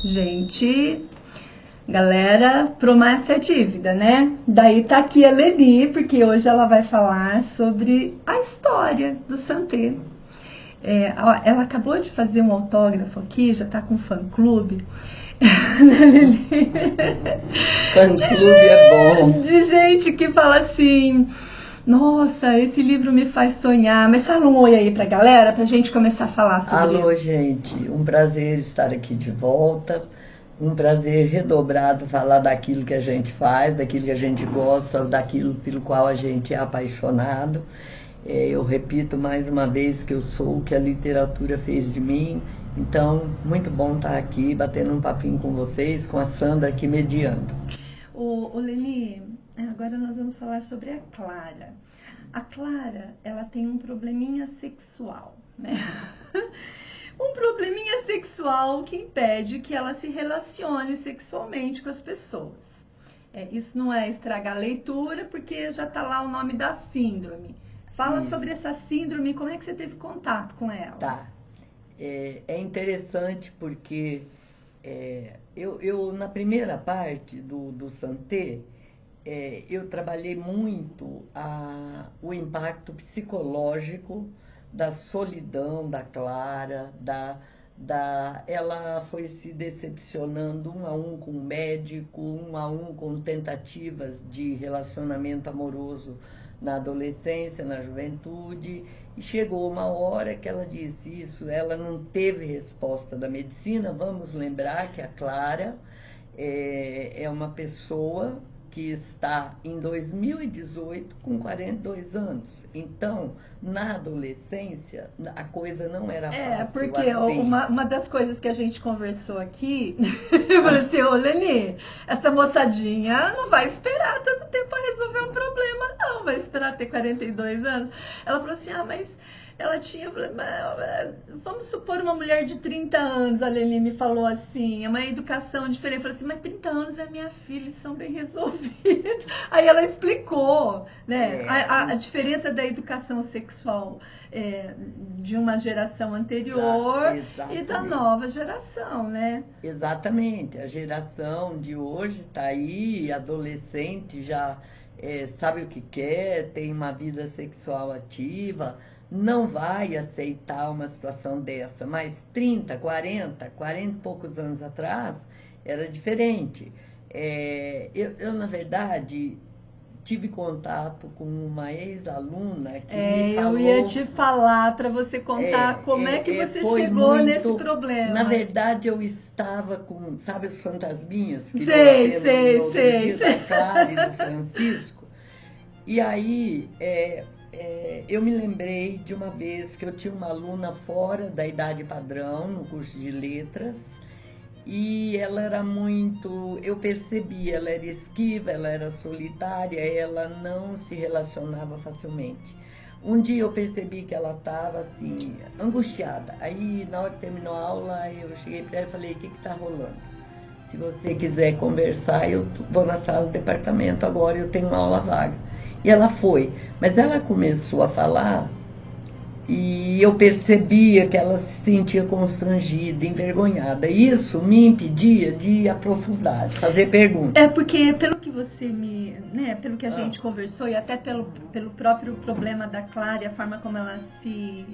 Gente, galera, promessa é dívida, né? Daí tá aqui a Leni, porque hoje ela vai falar sobre a história do Santé. Ela acabou de fazer um autógrafo aqui, já tá com fã-clube. Fã-clube é bom. De gente que fala assim: nossa, esse livro me faz sonhar. Mas fala um oi aí pra galera, pra gente começar a falar sobre Alô, ele. gente, um prazer estar aqui de volta, um prazer redobrado falar daquilo que a gente faz, daquilo que a gente gosta, daquilo pelo qual a gente é apaixonado. Eu repito mais uma vez que eu sou o que a literatura fez de mim, então muito bom estar aqui batendo um papinho com vocês, com a Sandra aqui mediando. Ô Leni, agora nós vamos falar sobre a Clara. A Clara, ela tem um probleminha sexual, né? Um probleminha sexual que impede que ela se relacione sexualmente com as pessoas. Isso não é estragar a leitura, porque já tá lá o nome da síndrome. Fala sobre essa síndrome, como é que você teve contato com ela? Tá. É interessante porque eu na primeira parte do Santé, eu trabalhei muito o impacto psicológico da solidão da Clara, ela foi se decepcionando um a um com o médico, um a um com tentativas de relacionamento amoroso na adolescência, na juventude, e chegou uma hora que ela disse isso, ela não teve resposta da medicina. Vamos lembrar que a Clara é uma pessoa que está em 2018 com 42 anos. Então, na adolescência, a coisa não era fácil. Porque assim. uma das coisas que a gente conversou aqui, eu falei assim, ô Leni, essa moçadinha não vai esperar tanto tempo para resolver um problema, não, vai esperar ter 42 anos. Ela falou assim, mas ela tinha, vamos supor uma mulher de 30 anos, a Leni me falou assim, é uma educação diferente. Eu falei assim, mas 30 anos é minha filha e são bem resolvidos. Aí ela explicou, né, a diferença da educação sexual de uma geração anterior e da nova geração, né? Exatamente, a geração de hoje está aí, adolescente, já sabe o que quer, tem uma vida sexual ativa, não vai aceitar uma situação dessa, mas 30, 40 e poucos anos atrás era diferente. Eu, na verdade, tive contato com uma ex-aluna que me falou... Eu ia te falar para você contar como é que você chegou nesse problema. Na verdade, eu estava com, sabe, os fantasminhas que sei, da Clara e do Francisco? E aí, eu me lembrei de uma vez que eu tinha uma aluna fora da idade padrão, no curso de letras, e ela era muito, eu percebi, ela era esquiva, ela era solitária, ela não se relacionava facilmente. Um dia eu percebi que ela estava assim, angustiada. Aí, na hora que terminou a aula, eu cheguei para ela e falei, o que está rolando? Se você quiser conversar, eu vou na sala do departamento agora, eu tenho uma aula vaga. E ela foi, mas ela começou a falar e eu percebia que ela se sentia constrangida, envergonhada. Isso me impedia de aprofundar, de fazer perguntas. Porque pelo que você pelo que a gente conversou e até pelo próprio problema da Clara e a forma como ela se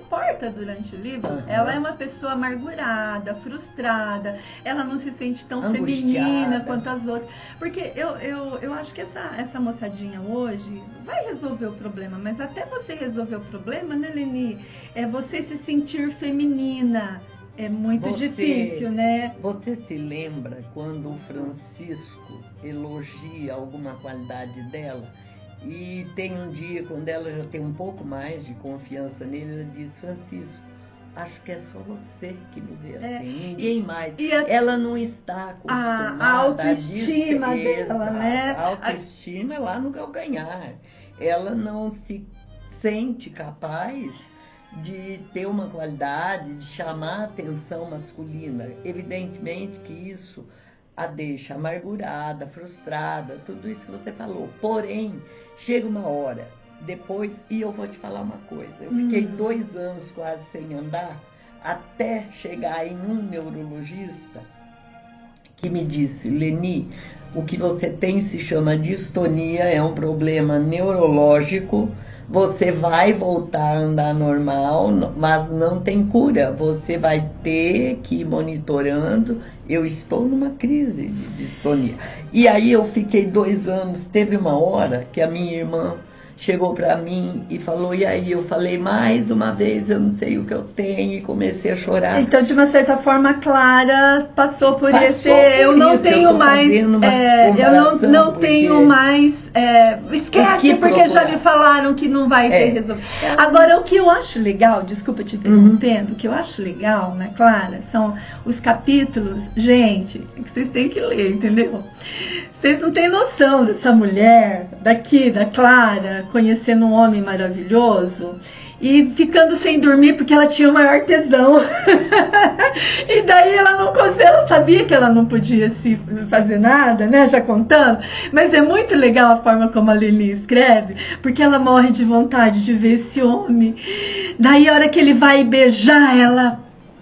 porta durante o livro, ela é uma pessoa amargurada, frustrada, ela não se sente tão feminina quanto as outras. Porque eu acho que essa moçadinha hoje vai resolver o problema, mas até você resolver o problema, né, Leni? É você se sentir feminina. É muito difícil, né? Você se lembra quando o Francisco elogia alguma qualidade dela? E tem um dia, quando ela já tem um pouco mais de confiança nele, ela diz, Francisco, acho que é só você que me vê assim, ninguém mais. Ela não está acostumada a autoestima dela, né? A autoestima é lá no calcanhar. Ela não se sente capaz de ter uma qualidade, de chamar a atenção masculina. Evidentemente que isso a deixa amargurada, frustrada, tudo isso que você falou. Porém, chega uma hora, depois, e eu vou te falar uma coisa, eu fiquei 2 anos quase sem andar, até chegar em um neurologista que me disse: Leni, o que você tem se chama distonia, é um problema neurológico, você vai voltar a andar normal, mas não tem cura, você vai ter que ir monitorando. Eu estou numa crise de distonia. E aí eu fiquei 2 anos, teve uma hora que a minha irmã chegou para mim e falou, e aí eu falei, mais uma vez, eu não sei o que eu tenho, e comecei a chorar. Então, de uma certa forma, a Clara passou por esse... Eu não tenho mais... eu não tenho mais... esquece, porque já me falaram que não vai ter resolvido. Agora, o que eu acho legal, desculpa te interrompendo, o que eu acho legal na Clara são os capítulos, gente, que vocês têm que ler, entendeu? Vocês não têm noção dessa mulher daqui, da Clara, conhecendo um homem maravilhoso e ficando sem dormir porque ela tinha o maior tesão. E daí ela não conseguia, ela sabia que ela não podia se fazer nada, né, já contando, mas é muito legal a forma como a Leni escreve, porque ela morre de vontade de ver esse homem. Daí a hora que ele vai beijar ela,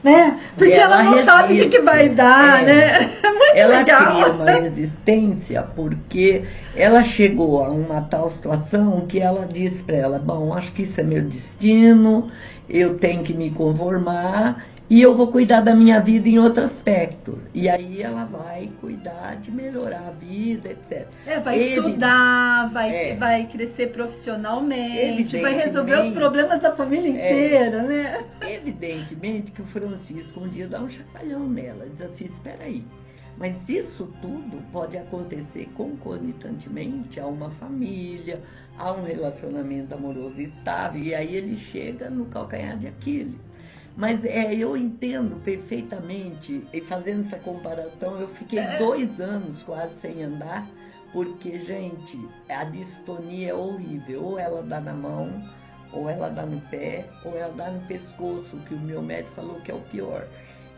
né? Porque ela não sabe o que vai dar, né? É muito ela legal. Cria uma resistência porque ela chegou a uma tal situação que ela diz para ela, bom, acho que isso é meu destino, eu tenho que me conformar e eu vou cuidar da minha vida em outro aspecto. E aí ela vai cuidar de melhorar a vida, etc. Vai estudar, vai crescer profissionalmente, vai resolver os problemas da família inteira, né? Evidentemente que o Francisco um dia dá um chacoalhão nela, diz assim, espera aí, mas isso tudo pode acontecer concomitantemente a uma família, a um relacionamento amoroso estável, e aí ele chega no calcanhar de Aquiles. Mas eu entendo perfeitamente, e fazendo essa comparação, eu fiquei 2 anos quase sem andar, porque, gente, a distonia é horrível, ou ela dá na mão, ou ela dá no pé, ou ela dá no pescoço, que o meu médico falou que é o pior.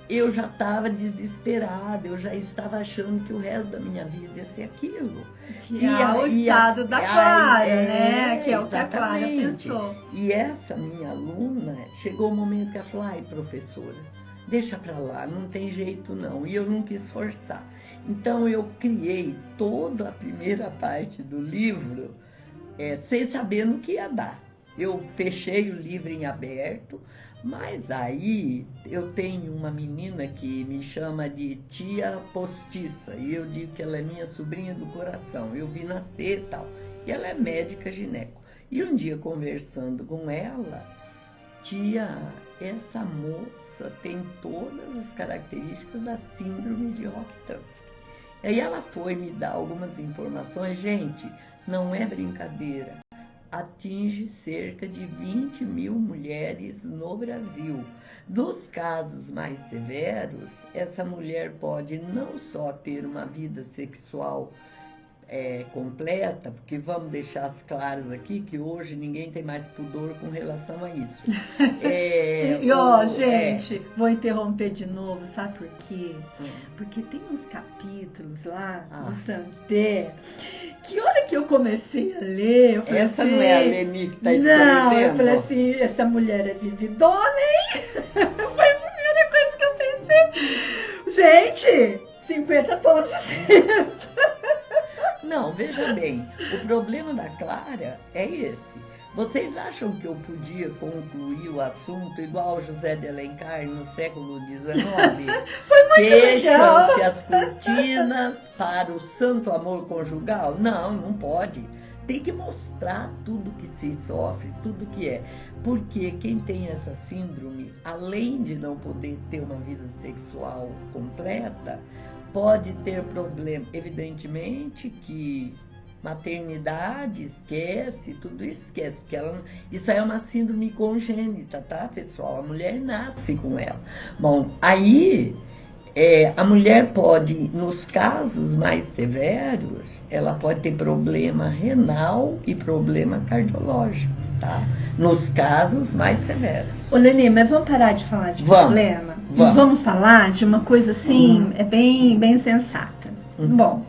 Eu já estava desesperada, eu já estava achando que o resto da minha vida ia ser aquilo. Que é o estado da Clara, né? Que é o que a Clara pensou. E essa minha aluna, chegou o momento que ela falou, ai, professora, deixa pra lá, não tem jeito não. E eu não quis forçar. Então eu criei toda a primeira parte do livro sem saber no que ia dar. Eu fechei o livro em aberto, mas aí eu tenho uma menina que me chama de tia postiça, e eu digo que ela é minha sobrinha do coração, eu vi nascer e tal, e ela é médica gineco. E um dia conversando com ela, tia, essa moça tem todas as características da síndrome de Rokitansky. Aí ela foi me dar algumas informações, gente, não é brincadeira. Atinge cerca de 20 mil mulheres no Brasil. Nos casos mais severos, essa mulher pode não só ter uma vida sexual completa, porque vamos deixar as claras aqui, que hoje ninguém tem mais pudor com relação a isso. Gente, vou interromper de novo, sabe por quê? Porque tem uns capítulos lá no Santé, que hora que eu comecei a ler, eu falei essa assim, não é a Leni que está escrevendo? Não, eu falei assim, essa mulher é vividona, hein? Foi a primeira coisa que eu pensei. Gente, 50 tons de cinza. Não, veja bem, o problema da Clara é esse. Vocês acham que eu podia concluir o assunto igual José de Alencar no século XIX? Foi muito legal. Fecham-se as cortinas para o santo amor conjugal? Não, não pode. Tem que mostrar tudo que se sofre, tudo que é. Porque quem tem essa síndrome, além de não poder ter uma vida sexual completa, pode ter problema. Evidentemente que maternidade esquece, tudo isso esquece, porque isso é uma síndrome congênita, tá, pessoal? A mulher nasce com ela. Bom, aí a mulher pode, nos casos mais severos, ela pode ter problema renal e problema cardiológico, tá? Nos casos mais severos. Ô, Leni, mas vamos parar de falar de problema? Vamos falar de uma coisa assim, bem sensata. Bom,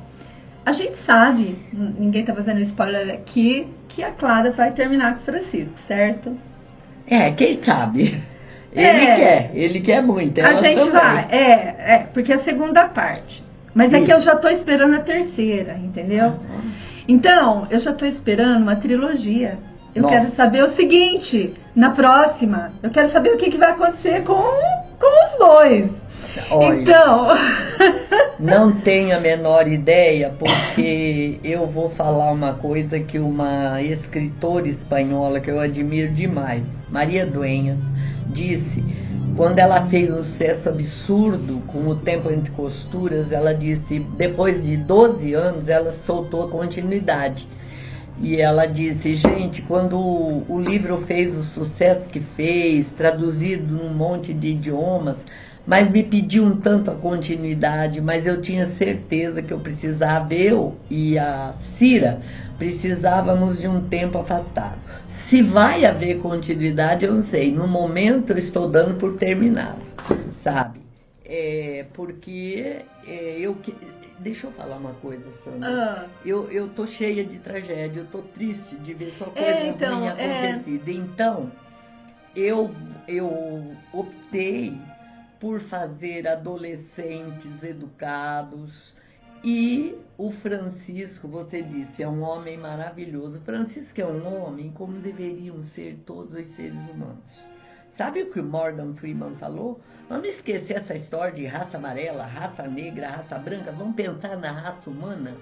a gente sabe, ninguém tá fazendo spoiler aqui, que a Clara vai terminar com o Francisco, certo? Quem sabe? Ele quer muito. A gente também. vai, porque é a segunda parte. Mas é que eu já tô esperando a terceira, entendeu? Então, eu já tô esperando uma trilogia. Eu quero saber o seguinte, na próxima, eu quero saber o que vai acontecer com os dois. Olha, então... não tenho a menor ideia, porque eu vou falar uma coisa que uma escritora espanhola que eu admiro demais, Maria Dueñas, disse, quando ela fez um sucesso absurdo com O Tempo Entre Costuras, ela disse, depois de 12 anos, ela soltou a continuidade. E ela disse, gente, quando o livro fez o sucesso que fez, traduzido num monte de idiomas, mas me pediu um tanto a continuidade, mas eu tinha certeza que eu precisava, eu e a Cira, precisávamos de um tempo afastado. Se vai haver continuidade, eu não sei. No momento, eu estou dando por terminado, sabe? Porque deixa eu falar uma coisa, Sandra. Eu tô cheia de tragédia, eu tô triste de ver só coisa ruim acontecida. Então, eu optei por fazer adolescentes educados. E o Francisco, você disse, é um homem maravilhoso. Francisco é um homem como deveriam ser todos os seres humanos. Sabe o que o Morgan Freeman falou? Vamos esquecer essa história de raça amarela, raça negra, raça branca. Vamos pensar na raça humana.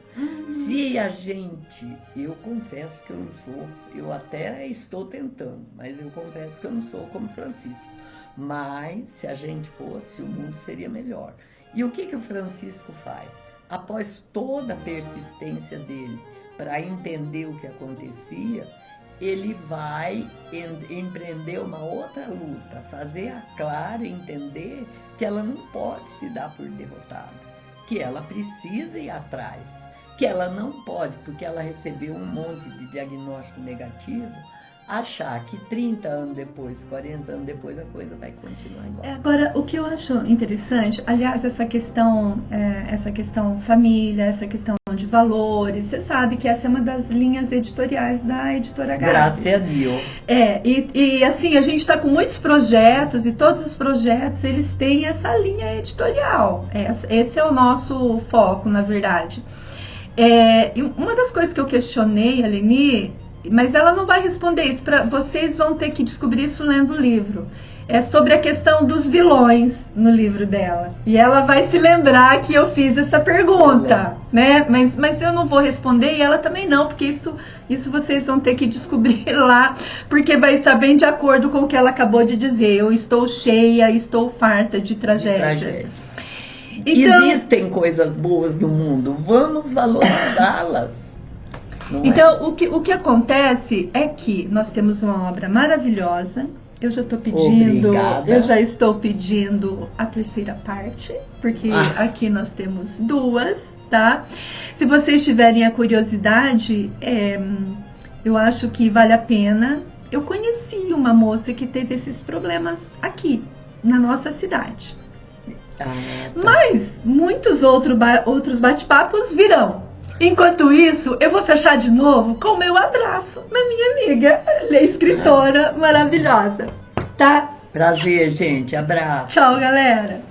Se a gente... Eu confesso que eu não sou. Eu até estou tentando, mas eu confesso que eu não sou como Francisco. Mas, se a gente fosse, o mundo seria melhor. E o que o Francisco faz? Após toda a persistência dele para entender o que acontecia, ele vai empreender uma outra luta, fazer a Clara entender que ela não pode se dar por derrotada, que ela precisa ir atrás, que ela não pode, porque ela recebeu um monte de diagnóstico negativo, achar que 30 anos depois, 40 anos depois, a coisa vai continuar igual. Agora, o que eu acho interessante, aliás, essa questão família, essa questão de valores, você sabe que essa é uma das linhas editoriais da editora Gabi. Graças a Deus. E assim, a gente está com muitos projetos, e todos os projetos, eles têm essa linha editorial. Esse é o nosso foco, na verdade. E uma das coisas que eu questionei a Leni, mas ela não vai responder isso, vocês vão ter que descobrir isso lendo o livro. É sobre a questão dos vilões no livro dela. E ela vai se lembrar que eu fiz essa pergunta, né? Mas eu não vou responder e ela também não, porque isso vocês vão ter que descobrir lá, porque vai estar bem de acordo com o que ela acabou de dizer. Eu estou cheia, estou farta de tragédia. Então, existem coisas boas no mundo, vamos valorizá-las. Então, o que acontece é que nós temos uma obra maravilhosa. Eu já estou pedindo a terceira parte, porque aqui nós temos duas, tá? Se vocês tiverem a curiosidade, eu acho que vale a pena. Eu conheci uma moça que teve esses problemas aqui, na nossa cidade. Mas muitos outros bate-papos virão. Enquanto isso, eu vou fechar de novo com o meu abraço na minha amiga, escritora maravilhosa, tá? Prazer, gente. Abraço. Tchau, galera.